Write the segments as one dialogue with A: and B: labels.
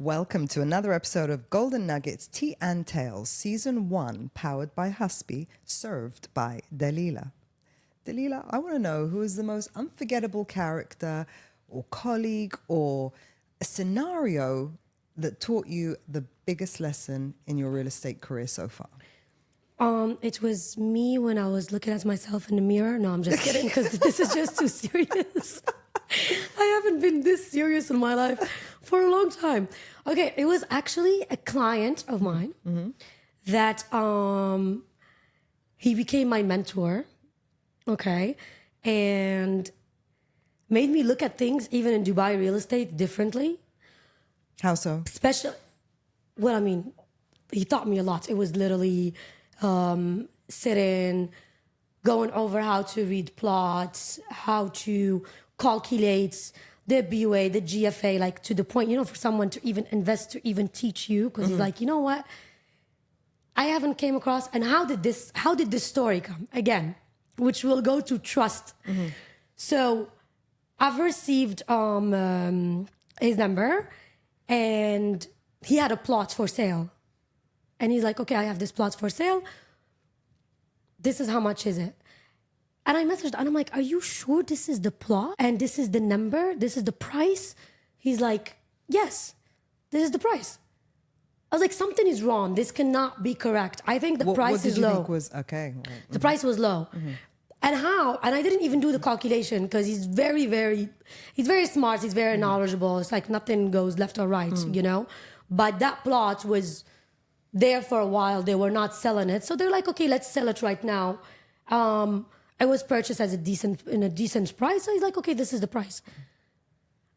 A: Welcome to another episode of Golden Nuggets Tea and Tales, Season 1, powered by Husby, served by Dalila. Dalila, I want to know who is the most unforgettable character or colleague or a scenario that taught you the biggest lesson in your real estate career so far.
B: It was me when I was looking at myself in the mirror. No, I'm just kidding, because this is just too serious. I haven't been this serious in my life for a long time. Okay, it was actually a client of mine that he became my mentor, okay, and made me look at things, even in Dubai real estate, differently.
A: How so?
B: Well, I mean, he taught me a lot. It was literally sitting, going over how to read plots, how to calculate the BUA, the GFA, like to the point, you know, for someone to even invest, to even teach you, because he's like, you know what, I haven't came across, and how did this story come again, which will go to trust. So I've received his number, and he had a plot for sale, and he's like, okay, I have this plot for sale, this is how much is it? And I messaged, and I'm like, are you sure this is the plot? And this is the number? This is the price? He's like, yes, this is the price. I was like, something is wrong. This cannot be correct. I think the price is low.
A: What did you think was, okay. Right.
B: The price was low. And how? And I didn't even do the calculation, because he's very smart. He's very knowledgeable. It's like nothing goes left or right, you know? But that plot was there for a while. They were not selling it. So they're like, okay, let's sell it right now. I was purchased as a decent price. So he's like, okay, this is the price.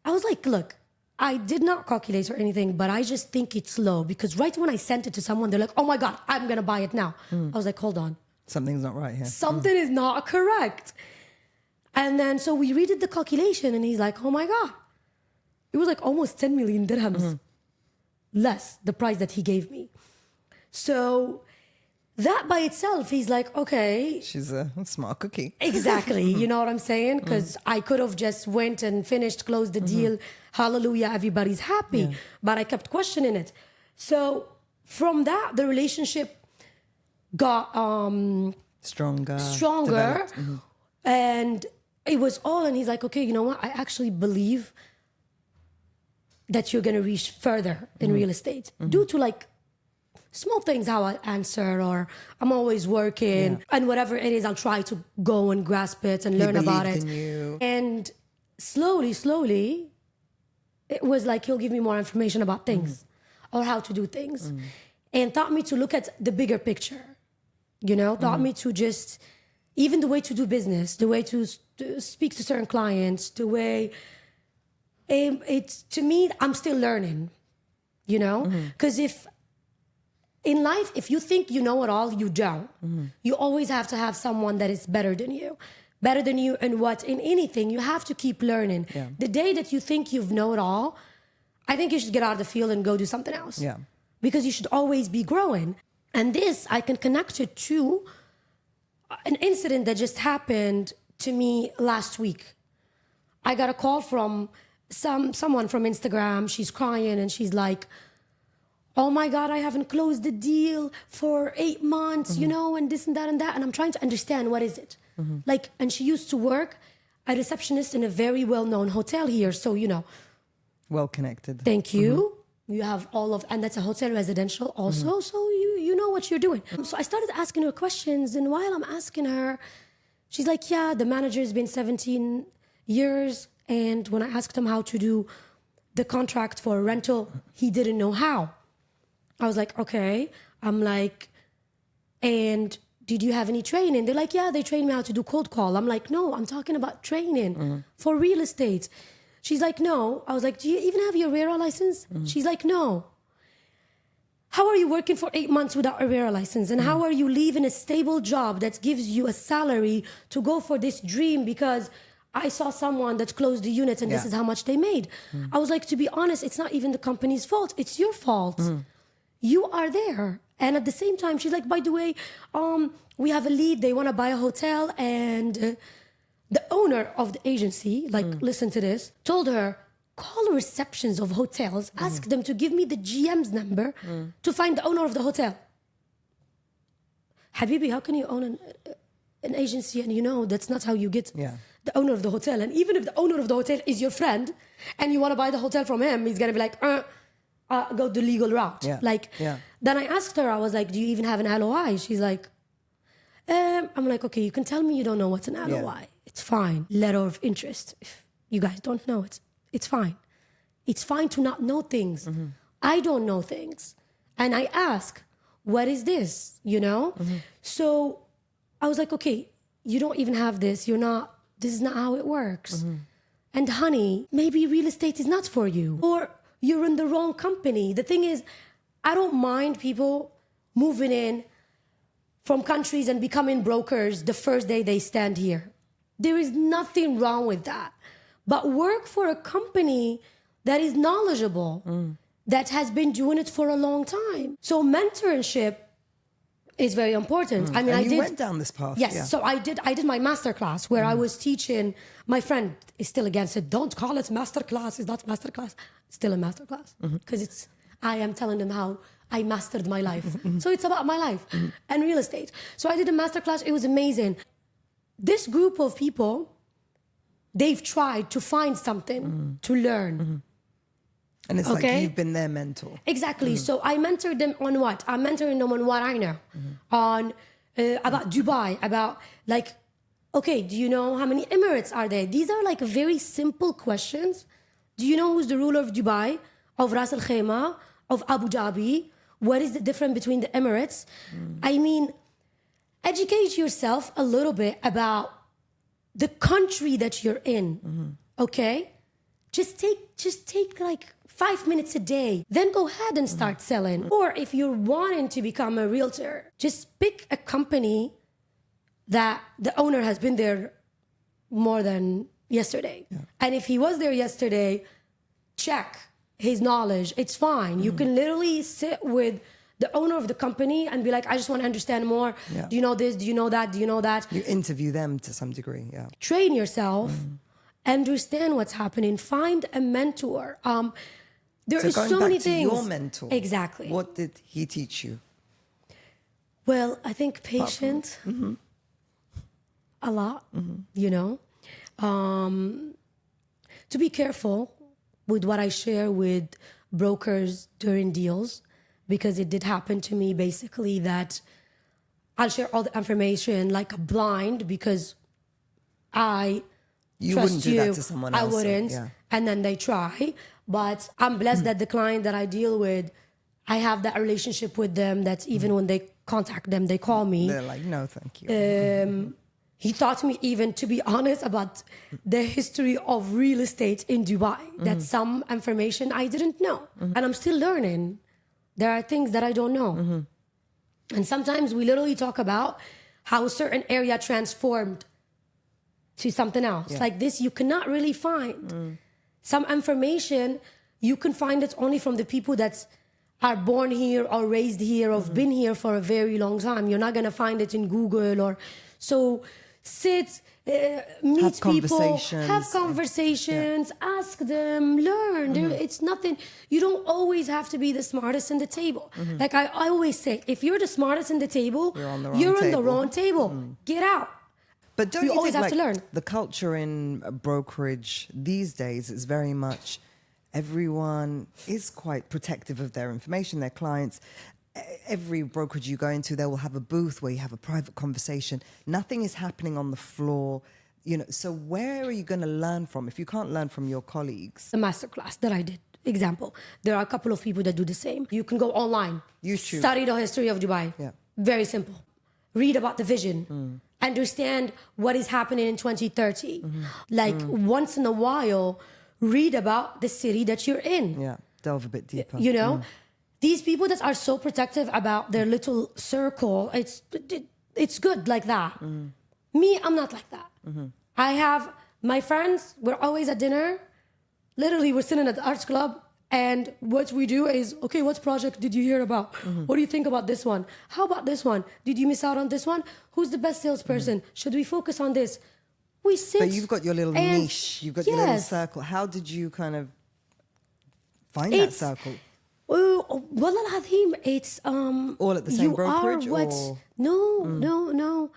B: I was like, look, I did not calculate or anything, but I just think it's low, because right when I sent it to someone, they're like, oh my God, I'm going to buy it now. I was like, hold on.
A: Something's not right here.
B: Something is not correct. And then, so we redid the calculation, and he's like, oh my God. It was like almost 10 million dirhams less the price that he gave me. So that by itself, he's like, okay.
A: She's a smart cookie.
B: Exactly. You know what I'm saying? Because I could have just went and finished, closed the deal. Hallelujah, everybody's happy. Yeah. But I kept questioning it. So from that, the relationship got stronger. And it was all, and he's like, okay, you know what? I actually believe that you're going to reach further in real estate due to like small things, how I answer, or I'm always working, and whatever it is, I'll try to go and grasp it and learn about it. And slowly, it was like he'll give me more information about things or how to do things, and taught me to look at the bigger picture, you know, taught me to just, even the way to do business, the way to speak to certain clients, the way, it's, to me, I'm still learning, you know, because in life, if you think you know it all, you don't. You always have to have someone that is better than you. Better than you in what? In anything. You have to keep learning. Yeah. The day that you think you've know it all, I think you should get out of the field and go do something else. Yeah. Because you should always be growing. And this, I can connect it to an incident that just happened to me last week. I got a call from someone from Instagram. She's crying, and she's like, oh my God, I haven't closed the deal for 8 months, you know, and this and that and that. And I'm trying to understand, what is it? Like, and she used to work a receptionist in a very well-known hotel here. So, you know.
A: Well-connected.
B: Thank you. You have all of, and that's a hotel residential also. So you know what you're doing. So I started asking her questions. And while I'm asking her, she's like, yeah, the manager's been 17 years. And when I asked him how to do the contract for a rental, he didn't know how. I was like, okay. I'm like, and did you have any training? They're like, yeah, they trained me how to do cold call. I'm like, no, I'm talking about training for real estate. She's like, no. I was like, do you even have your RERA license? She's like, no. How are you working for 8 months without a RERA license? And how are you leaving a stable job that gives you a salary to go for this dream? Because I saw someone that closed the unit, and this is how much they made. I was like, to be honest, it's not even the company's fault. It's your fault. You are there. And at the same time, she's like, by the way, we have a lead. They want to buy a hotel. And the owner of the agency, like, listen to this, told her, call receptions of hotels, ask them to give me the GM's number to find the owner of the hotel. Habibi, how can you own an agency and you know that's not how you get the owner of the hotel? And even if the owner of the hotel is your friend and you want to buy the hotel from him, he's going to be like, go the legal route. Then I asked her, I was like, do you even have an LOI? She's like, I'm like, okay, you can tell me you don't know what's an LOI. It's fine. Letter of interest. If you guys don't know, it's fine. It's fine to not know things. I don't know things. And I ask, what is this? You know? So I was like, okay, you don't even have this. This is not how it works. And honey, maybe real estate is not for you. Or you're in the wrong company. The thing is, I don't mind people moving in from countries and becoming brokers the first day they stand here. There is nothing wrong with that. But work for a company that is knowledgeable, that has been doing it for a long time. So mentorship is very important. I mean,
A: and you went down this path.
B: Yes. So I did my masterclass where I was teaching. My friend is still against it. Don't call it masterclass. It's not masterclass. It's still a masterclass because I am telling them how I mastered my life. So it's about my life and real estate. So I did a masterclass. It was amazing. This group of people, they've tried to find something to learn.
A: And it's like you've been their mentor.
B: Exactly. So I mentored them on what? I'm mentoring them on what I know. On about Dubai, about like, okay, do you know how many Emirates are there? These are like very simple questions. Do you know who's the ruler of Dubai, of Ras Al Khaimah, of Abu Dhabi? What is the difference between the Emirates? I mean, educate yourself a little bit about the country that you're in. Okay? Just take like 5 minutes a day. Then go ahead and start selling. Or if you're wanting to become a realtor, just pick a company that the owner has been there more than yesterday. And if he was there yesterday, check his knowledge. It's fine. You can literally sit with the owner of the company and be like, I just want to understand more. Do you know this? Do you know that? Do you know that?
A: You interview them to some degree,
B: Train yourself. Understand what's happening. Find a mentor. There are so many things.
A: Your mentor.
B: Exactly.
A: What did he teach you?
B: Well, I think patience. A lot, you know. To be careful with what I share with brokers during deals, because it did happen to me basically that I'll share all the information like a blind because
A: You
B: trust
A: wouldn't do that to someone else.
B: I wouldn't. And then they try. But I'm blessed that the client that I deal with, I have that relationship with them that even when they contact them, they call me.
A: They're like, no, thank you.
B: He taught me even, to be honest, about the history of real estate in Dubai. That's some information I didn't know. And I'm still learning. There are things that I don't know. And sometimes we literally talk about how a certain area transformed to something else. Like this, you cannot really find. Some information, you can find it only from the people that are born here or raised here or have been here for a very long time. You're not going to find it in Google or... So sit, meet people, have conversations, ask them, learn. It's nothing. You don't always have to be the smartest in the table. Like I always say, if you're the smartest in the table, you're on the wrong table. Get out.
A: But don't you
B: always
A: think
B: have to learn.
A: The culture in brokerage these days is very much everyone is quite protective of their information, their clients. Every brokerage you go into, they will have a booth where you have a private conversation. Nothing is happening on the floor. You know, so where are you going to learn from if you can't learn from your colleagues?
B: The masterclass that I did, example. There are a couple of people that do the same. You can go online.
A: YouTube.
B: Study the history of Dubai. Very simple. Read about the vision. Understand what is happening in 2030. Like once in a while, read about the city that you're in.
A: Delve a bit deeper.
B: You know, these people that are so protective about their little circle, it's good like that. Me, I'm not like that. I have my friends, we're always at dinner. Literally, we're sitting at the arts club. And what we do is, okay, what project did you hear about? What do you think about this one? How about this one? Did you miss out on this one? Who's the best salesperson? Should we focus on this? We sit.
A: But you've got your little niche. You've got your little circle. How did you kind of find that
B: It's-
A: circle?
B: Wallah al-Azim, it's
A: All at the same
B: you
A: brokerage,
B: are what?
A: or-
B: No.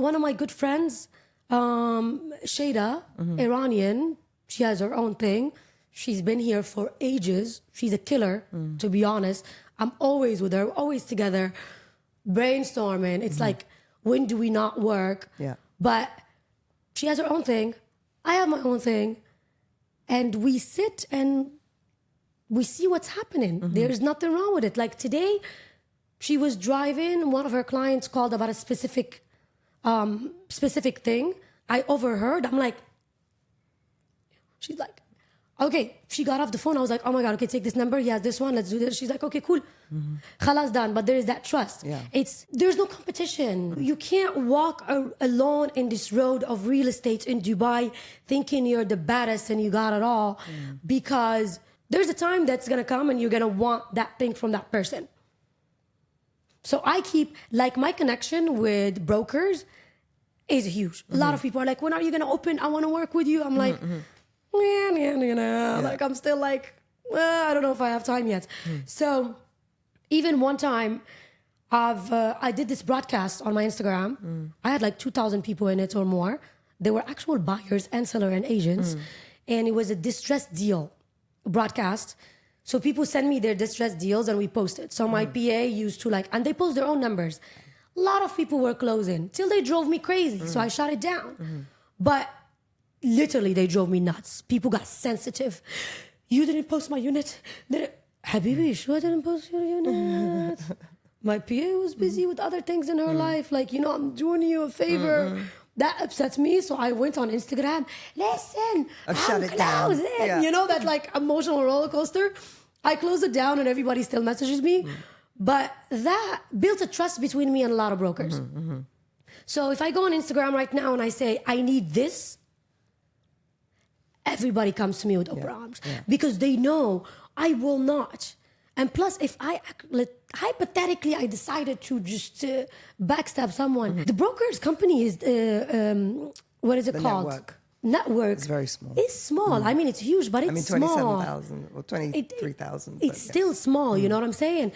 B: One of my good friends, Shada, Iranian, she has her own thing. She's been here for ages. She's a killer, to be honest. I'm always with her, always together, brainstorming. It's like, when do we not work?
A: Yeah.
B: But she has her own thing. I have my own thing. And we sit and we see what's happening. There's nothing wrong with it. Like today, she was driving. One of her clients called about a specific thing. I overheard. I'm like, she's like, okay. She got off the phone. I was like, oh my God, okay, take this number. He has this one. Let's do this. She's like, okay, cool. Khalas done. But there is that trust.
A: Yeah.
B: There's no competition. You can't walk alone in this road of real estate in Dubai thinking you're the baddest and you got it all, because there's a time that's going to come and you're going to want that thing from that person. So I keep, like, my connection with brokers is huge. A lot of people are like, when are you going to open? I want to work with you. I'm like, like, I'm still like, I don't know if I have time yet. So even one time, I did this broadcast on my Instagram. I had like 2,000 people in it or more. They were actual buyers and seller and agents. And it was a distressed deal broadcast. So people send me their distressed deals and we post it. So my PA used to like, and they post their own numbers. A lot of people were closing till they drove me crazy. So I shut it down. But literally they drove me nuts. People got sensitive. You didn't post my unit. Habibi, sure I didn't post your unit. My PA was busy with other things in her life. Like, I'm doing you a favor. That upsets me. So I went on Instagram. Listen,
A: shut it down.
B: Yeah. That like emotional roller coaster. I closed it down and everybody still messages me. But that built a trust between me and a lot of brokers. So if I go on Instagram right now and I say, I need this, everybody comes to me with open arms. Because they know I will not. And plus, if hypothetically I decided to just backstab someone, the broker's company is, what is it called? Network.
A: It's very small.
B: It's small. I mean, it's huge, but it's small.
A: 27,000 or 23,000.
B: It's still small, you know what I'm saying?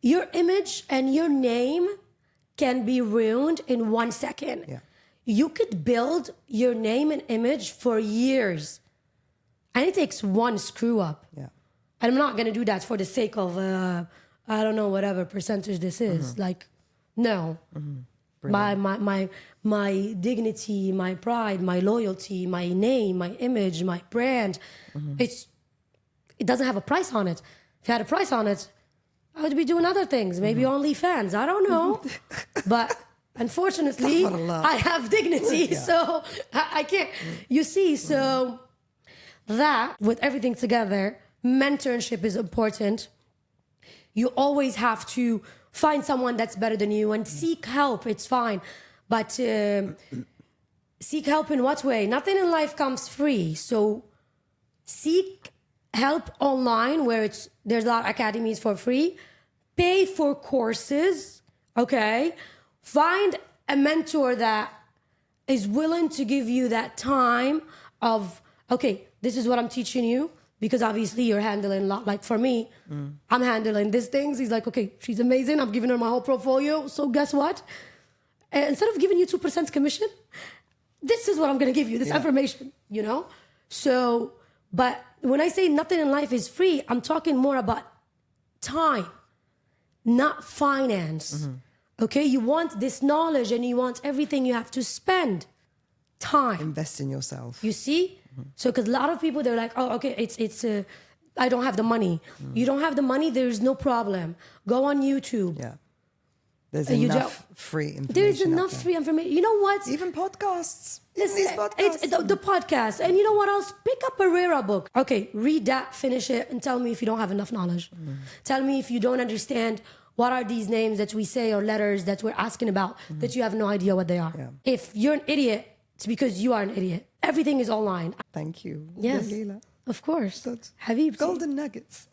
B: Your image and your name can be ruined in 1 second.
A: Yeah.
B: You could build your name and image for years. And it takes one screw up.
A: Yeah.
B: And I'm not going to do that for the sake of, I don't know, whatever percentage this is. Like, no. My dignity, my pride, my loyalty, my name, my image, my brand, it doesn't have a price on it. If it had a price on it, I would be doing other things. Maybe OnlyFans. I don't know. But unfortunately, I have dignity. So I can't. You see, so that, with everything together, mentorship is important. You always have to find someone that's better than you and seek help. It's fine. But seek help in what way? Nothing in life comes free. So seek help online where there's a lot of academies for free. Pay for courses, okay? Find a mentor that is willing to give you that time of, okay, this is what I'm teaching you. Because obviously you're handling a lot. Like for me, I'm handling these things. He's like, okay, she's amazing. I'm giving her my whole portfolio. So guess what? Instead of giving you 2% commission, this is what I'm going to give you, this information, So, but when I say nothing in life is free, I'm talking more about time, not finance. Okay? You want this knowledge and you want everything, you have to spend time.
A: Invest in yourself.
B: You see? So, because a lot of people, they're like, oh, okay, I don't have the money. You don't have the money, there's no problem. Go on YouTube.
A: Yeah. There's enough free information.
B: There's enough free information. You know what?
A: Even podcasts.
B: Listen,
A: These podcasts.
B: It's the podcast. And you know what else? Pick up a Rera book. Okay, read that, finish it, and tell me if you don't have enough knowledge. Tell me if you don't understand what are these names that we say or letters that we're asking about that you have no idea what they are. If you're an idiot, it's because you are an idiot. Everything is online.
A: Thank you.
B: Yes.
A: Dalila.
B: Of course.
A: That's
B: Habibti.
A: golden nuggets.